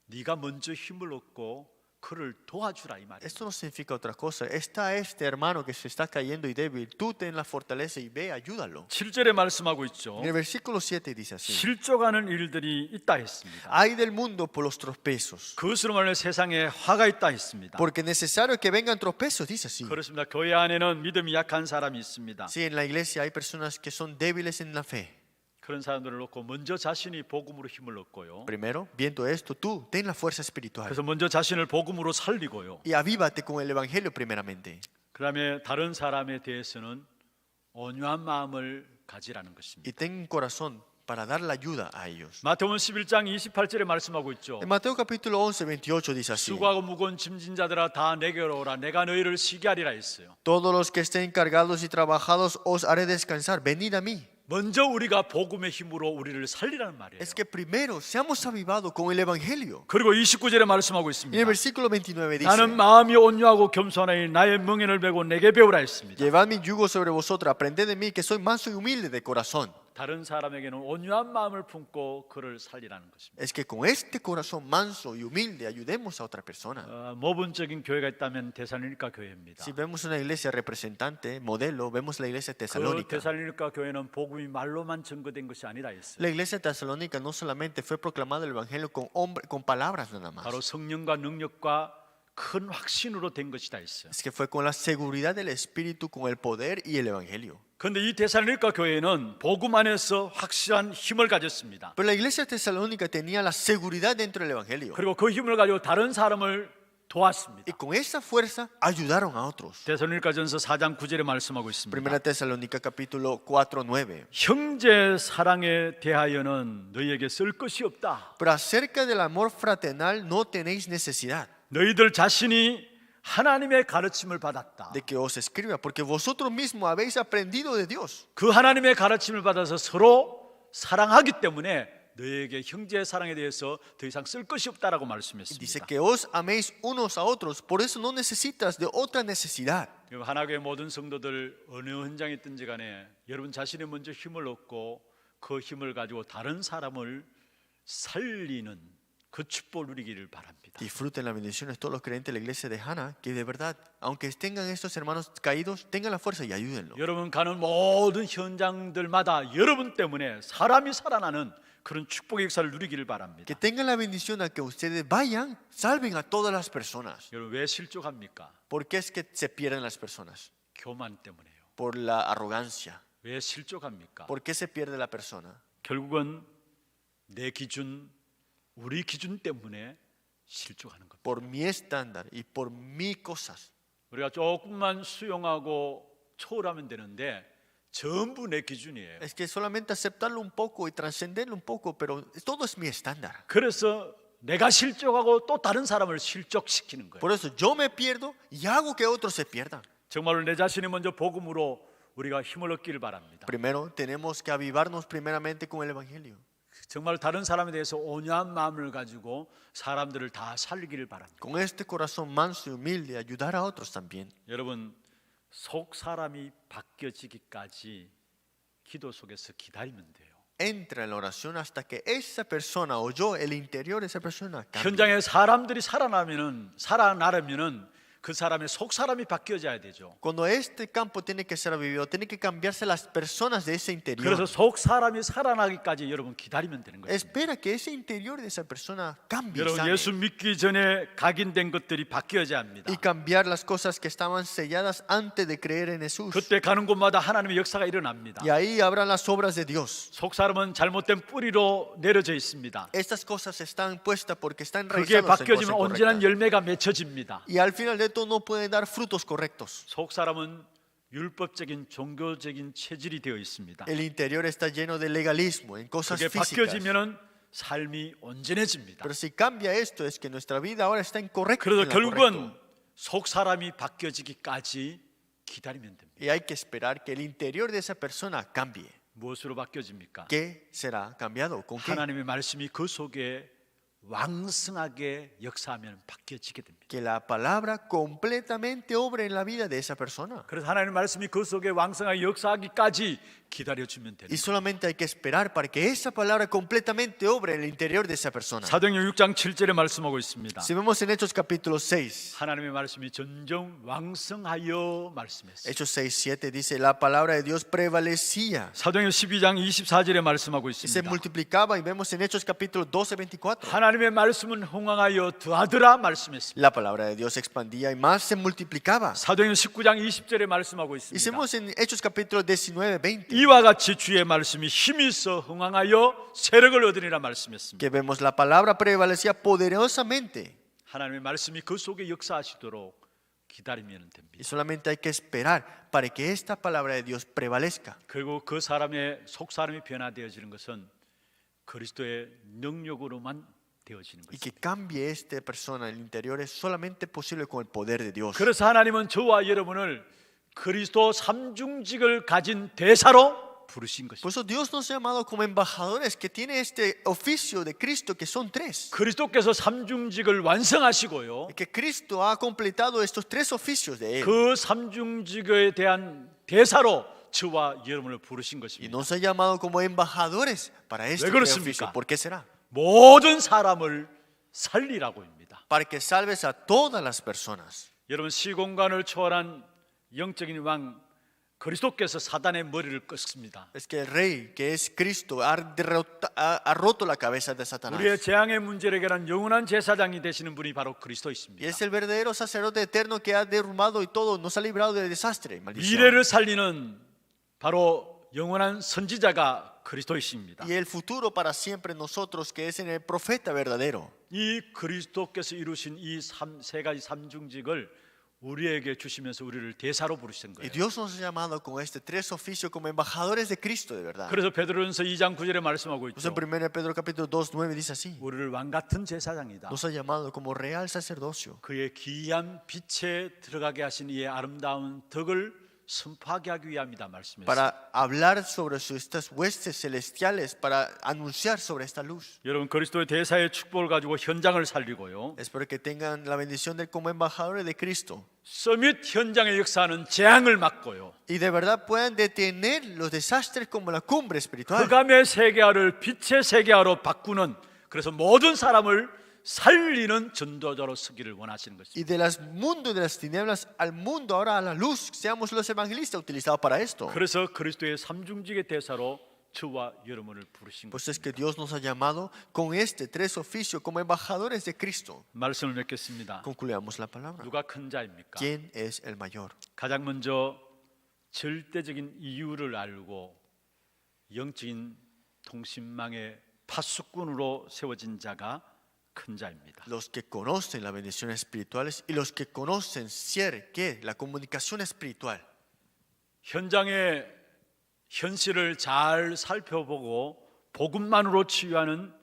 네가 먼저 힘을 얻고 그를 도와주라 이 말이에요. Esto no significa otra cosa. Está este hermano que se está cayendo y débil, tú ten la fortaleza y ve, ayúdalo. 7절에 말씀하고 있죠. En el versículo 7 dice así: 실족하는 일들이 있다 했습니다. Ay del mundo por los tropezos, 그것으로 말해 세상에 화가 있다 했습니다. porque es necesario que vengan tropezos, dice así. 그렇습니다. 교회 안에는 믿음이 약한 사람이 있습니다. Sí, en la iglesia hay personas que son débiles en la fe. 그런 사람들을 놓고 먼저 자신이 복음으로 힘을 얻고요. Primero, viendo esto, tú ten la fuerza espiritual 그래서 먼저 자신을 복음으로 살리고요. y avívate con el evangelio primeramente. 그다음에 다른 사람에 대해서는 온유한 마음을 가지라는 Y 것입니다. ten un corazón para dar la ayuda a ellos. 마태복음 11장 28절에 말씀하고 있죠. En Mateo capítulo 11, 28 dice así: 수고하고 무거운 짐진 자들아 다 내게로 오라 내가 너희를 쉬게 하리라 했어요. Todos los que estén cargados y trabajados os haré descansar. Venid a mí. 먼저 우리가 복음의 힘으로 우리를 살리라는 말이에요. Es que primero seamos avivados con el evangelio. 그리고 29절에 말씀하고 Y en 있습니다. el versículo 29 dice: 나는 마음이 온유하고 겸손하니 나의 멍에를 베고 내게 배우라 했습니다. Llevad mi yugo sobre vosotros, aprended de mí que soy manso y humilde de corazón. 다른 사람에게는 온유한 마음을 품고 그를 살리라는 것입니다. Es que con este corazón manso y humilde ayudemos a otra persona. 모분적인 교회가 있다면 데살로니가 교회입니다. Si vemos una iglesia representante, modelo, vemos la iglesia 그 tesalónica. 데살로니가 교회는 복음이 말로만 증거된 것이 아니라 했어요. La iglesia tesalónica no solamente fue proclamado el evangelio con palabras nada más. 바로 성령과 능력과 큰 확신으로 된 것이다 했어요. Es que fue con la seguridad del Espíritu, con el poder y el evangelio. 그런데 이 데살로니가 교회는 복음 안에서 확실한 힘을 가졌습니다. Pero la iglesia tesalónica tenía la seguridad dentro del evangelio. 그리고 그 힘을 가지고 다른 사람을 도왔습니다. Y con esa fuerza ayudaron a otros. 데살로니가전서 4장 9절에 말씀하고 있습니다. Primera Tesalónica capítulo 4:9. 형제 사랑에 대하여는 너희에게 쓸 것이 없다. Pero acerca del amor fraternal no tenéis necesidad 너희들 자신이 하나님의 가르침을 받았다. de que os escriba, porque vosotros mismos habéis aprendido de Dios. 그 하나님의 가르침을 받아서 서로 사랑하기 때문에 너희에게 형제 사랑에 대해서 더 이상 쓸 것이 없다라고 Dice 말씀했습니다. que os améis unos a otros, por eso no necesitas de otra necesidad. 하나교회 모든 성도들 어느 현장에 있든지 간에 여러분 자신이 먼저 힘을 얻고 그 힘을 가지고 다른 사람을 살리는 그 축복을 누리기를 바랍니다. Disfruten las bendiciones todos los creyentes de la iglesia de Hana, que de verdad, aunque tengan estos hermanos caídos, tengan la fuerza y ayúdenlo. 여러분 가는 모든 현장들마다 여러분 때문에 사람이 살아나는 그런 축복의 역사를 누리기를 바랍니다. Que tengan la bendición a que ustedes vayan, salven a todas las personas. 여러분 왜 실족합니까? ¿Por qué es que se pierden las personas? 교만 때문에요. Por la arrogancia. 왜 실족합니까? ¿Por qué se pierde la persona? 결국은 내 기준, 우리 기준 때문에 실족하는 겁니다. Por mi estándar y por mis cosas. 우리가 조금만 수용하고 초월하면 되는데 전부 내 기준이에요. Es que solamente aceptarlo un poco y trascenderlo un poco, pero todo es mi estándar. 그래서 내가 실족하고 또 다른 사람을 실족시키는 거예요. Por eso yo me pierdo y hago que otros se pierdan. 정말로 내 자신이 먼저 복음으로 우리가 힘을 얻기를 바랍니다. Primero tenemos que avivarnos primeramente con el Evangelio. 정말 다른 사람에 대해서 온유한 마음을 가지고 사람들을 다 살리기를 바랍니다. Con este corazón manso y humilde ayudar a otros también. 여러분 속 사람이 바뀌어지기까지 기도 속에서 기다리면 돼요. Entra en la oración hasta que esa persona o yo, el interior de esa persona cambie. 현장에 사람들이 살아나려면은 그 사람의 속 사람이 바뀌어져야 되죠. Cuando este campo tiene que ser vivido, tiene que cambiarse las personas de ese interior. 그래서 속 사람이 살아나기까지 여러분 기다리면 되는 거예요. Espera que ese interior de esa persona cambie y 여러분 sane. 예수 믿기 전에 각인된 것들이 바뀌어져야 합니다. Y cambiar las cosas que estaban selladas antes de creer en Jesús. 그때 가는 곳마다 하나님의 역사가 일어납니다. Y ahí habrán las obras de Dios. 속 사람은 잘못된 뿌리로 내려져 있습니다. Estas cosas están puestas porque están 그게 enraizadas en cosas 바뀌어지면 온전한 incorrectas. 열매가 맺혀집니다. Y al final de todo no pueden dar frutos correctos. 속 사람은 율법적인 종교적인 체질이 되어 있습니다. El interior está lleno de legalismo en cosas 그게 físicas. 바뀌어지면은 삶이 온전해집니다. Pero si cambia esto es que nuestra vida ahora está incorrecta. 그래서 en lo 결국은 correcto. 속 사람이 바뀌어지기까지 기다리면 됩니다. Y hay que esperar que el interior de esa persona cambie. 무엇으로 바뀌어집니까? ¿Qué será cambiado? ¿Con qué? 하나님의 말씀이 그 속에 왕성하게 역사하면 바뀌어지게 됩니다. Que la palabra completamente obre en la vida de esa persona. 그래서 하나님의 말씀이 그 속에 왕성하게 역사하기까지 기다려주면 되는 Y 거예요. solamente hay que esperar para que esa palabra completamente obre en el interior de esa persona. 사도행전 6장 7절에 말씀하고 있습니다. Si vemos en Hechos capítulo 6, 하나님의 말씀이 점점 왕성하여 말씀했어요. Hechos 6, 7 dice, la palabra de Dios prevalecía 사도행전 12장 24절에 말씀하고 y se 있습니다. multiplicaba. Y vemos en Hechos capítulo 12, 24. 하나님의 말씀은 흥왕하여 더하더라 말씀했습니다. La palabra de Dios expandía y más se multiplicaba. 사도행전 19장 20절에 말씀하고 Y 있습니다. vemos en Hechos capítulo 19, 20. 이와 같이 주의 말씀이 힘이 있어 흥왕하여 세력을 얻으리라 말씀했습니다. Que vemos la palabra prevalecía poderosamente. 하나님의 말씀이 그 속에 역사하시도록 기다리면 됩니다. Y solamente hay que esperar para que esta palabra de Dios prevalezca. 그리고 그 사람의 속 사람이 변화되어지는 것은 그리스도의 능력으로만 되어지는 Y que 것입니다. cambie esta persona en el interior es solamente posible con el poder de Dios. 그래서 하나님은 저와 여러분을 그리스도 삼중직을 가진 대사로 부르신 Por 것입니다. eso Dios nos ha llamado como embajadores que tiene este oficio de Cristo que son tres. 그리스도께서 삼중직을 완성하시고요. Y que Cristo ha completado estos tres oficios de Él. 그 삼중직에 대한 대사로 저와 여러분을 부르신 Y 것입니다. nos ha llamado como embajadores para este 왜 그렇습니까? oficio. ¿Por qué será? 모든 사람을 살리라고입니다. Para que salves a todas las personas. 여러분 시공간을 초월한 영적인 왕 그리스도께서 사단의 머리를 꺾습니다. Es que el rey, que es Cristo, ha roto la cabeza de Satanás. 우리의 재앙의 문제를 해결한 영원한 제사장이 되시는 분이 바로 그리스도이십니다. Y es el verdadero sacerdote eterno que ha derrumbado y todo, nos ha librado del desastre y maldición. 미래를 살리는 바로 영원한 선지자가 그리스도이십니다. Y el futuro para siempre nosotros, que es en el profeta verdadero. 이 그리스도께서 이루신 이 세 가지 삼중직을 우리에게 주시면서 우리를 대사로 부르신 Y 거예요. Dios nos ha llamado con este tres oficios como embajadores de Cristo de verdad. 그래서 베드로전서 2장 9절에 말씀하고 Pues en 있죠. 1 Pedro capítulo 2, 9 dice así. 우리를 왕 같은 제사장이다. Nos ha llamado como real sacerdocio 그의 기이한 빛에 들어가게 하신 이의 아름다운 덕을 선포하게 하기 위함이다 말씀했어요. para hablar sobre estas huestes celestiales, para anunciar sobre esta luz. 여러분 그리스도의 대사의 축복을 가지고 현장을 살리고요. Espero que tengan la bendición de como embajadores de Cristo 서밋 현장의 역사는 재앙을 막고요. y de verdad puedan detener los desastres como la cumbre espiritual. 흑암의 세계화를 빛의 세계화로 바꾸는, 그래서 모든 사람을 살리는 전도자로 서기를 원하시는 것입니다. Y de las mundos de las tinieblas al mundo ahora a la luz, seamos los evangelistas utilizados para esto. 그래서 그리스도의 삼중직의 대사로 저와 여러분을 부르신 Pues es 것입니다. que Dios nos ha llamado con este tres oficios como embajadores de Cristo. 말씀을 맺겠습니다. Concluyamos la palabra. 누가 큰 자입니까? ¿Quién es el mayor? 가장 먼저 절대적인 이유를 알고 영적인 통신망의 파수꾼으로 세워진 자가 큰 자입니다. Los que conocen las bendiciones espirituales y los que conocen ¿qué? La comunicación espiritual. 현장의 현실을 잘 살펴보고 복음만으로 치유하는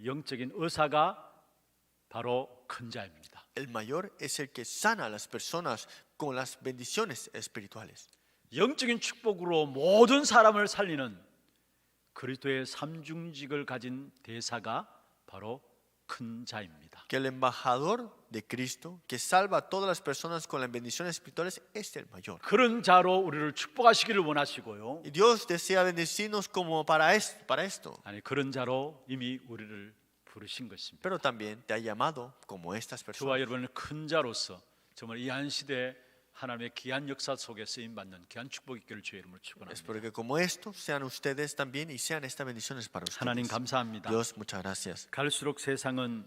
영적인 의사가 바로 큰 자입니다. El mayor es el que sana a las personas con las bendiciones espirituales. 영적인 축복으로 모든 사람을 살리는 그리스도의 삼중직을 가진 대사가 바로 큰 자입니다. Que el embajador de Cristo que salva a todas las personas con las bendiciones espirituales es el mayor. 그런 자로 우리를 축복하시기를 원하시고요. Y Dios desea bendecirnos como para esto. 아니 그런 자로 이미 우리를 부르신 것입니다. Pero también te ha llamado como estas 저와 personas. 여러분은 큰 자로서 정말 이 한 시대 하나님의 귀한 역사 속에 쓰임 받는 귀한 축복 있기를 주의 이름으로 축원합니다. Espero que como esto sean ustedes también y sean estas bendiciones para 하나님 ustedes. 감사합니다. Dios, muchas gracias. 갈수록 세상은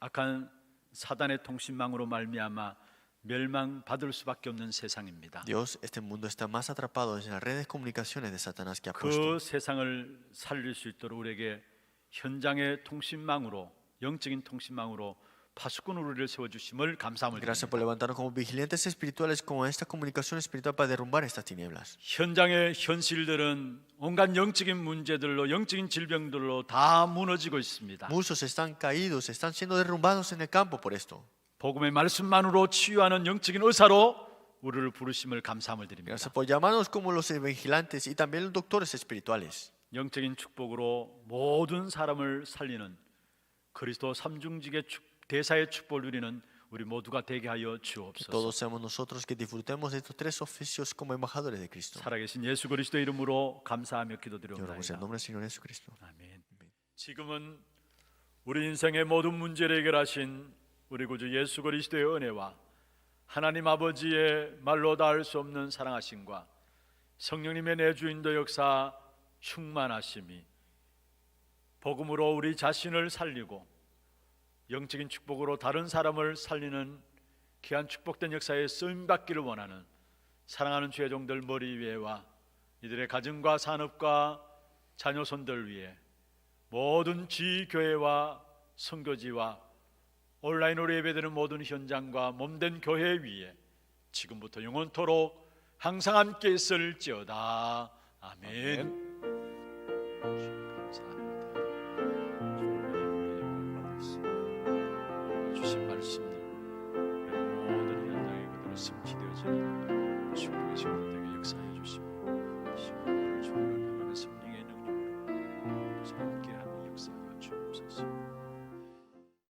악한 사단의 통신망으로 말미암아 멸망받을 수밖에 없는 세상입니다. Dios, este mundo está más atrapado en las redes de comunicaciones de Satanás que ha 그 puesto. 세상을 살릴 수 있도록 우리에게 현장의 통신망으로, 영적인 통신망으로 파수꾼 우리를 세워주심을 감사함을 Gracias 드립니다. por levantarnos como vigilantes espirituales con esta comunicación espiritual para derrumbar estas tinieblas. 현장의 현실들은 온갖 영적인 문제들로, 영적인 질병들로 다 무너지고 있습니다. Muchos están caídos, están siendo derrumbados en el campo por esto. 복음의 말씀만으로 치유하는 영적인 의사로 우리를 부르심을 감사함을 드립니다. Gracias por llamarnos como los vigilantes y también los doctores espirituales. 영적인 축복으로 모든 사람을 살리는 그리스도 삼중직의 대사의 축복을 누리는 우리 모두가 되게 하여 주옵소서. Todos seamos nosotros que disfrutemos de estos tres oficios como embajadores de Cristo. 살아계신 예수 그리스도의 이름으로 감사하며 Oramos en 기도드리옵나이다. nombre del Señor Jesucristo. 아멘. 지금은 우리 인생의 모든 문제를 해결하신 우리 구주 예수 그리스도의 은혜와 하나님 아버지의 말로 닿을 수 없는 사랑하심과 성령님의 내주인도 역사 충만하심이 복음으로 우리 자신을 살리고 영적인 축복으로 다른 사람을 살리는 귀한 축복된 역사에 쓰임받기를 원하는 사랑하는 주의 종들 머리 위에와 이들의 가정과 산업과 자녀손들 위에 모든 지교회와 선교지와 온라인으로 예배드리는 모든 현장과 몸된 교회 위에 지금부터 영원토록 항상 함께 있을지어다. 아멘. 주신 말씀들 모든 현장에 그대로 성취되어지는 축복의 시간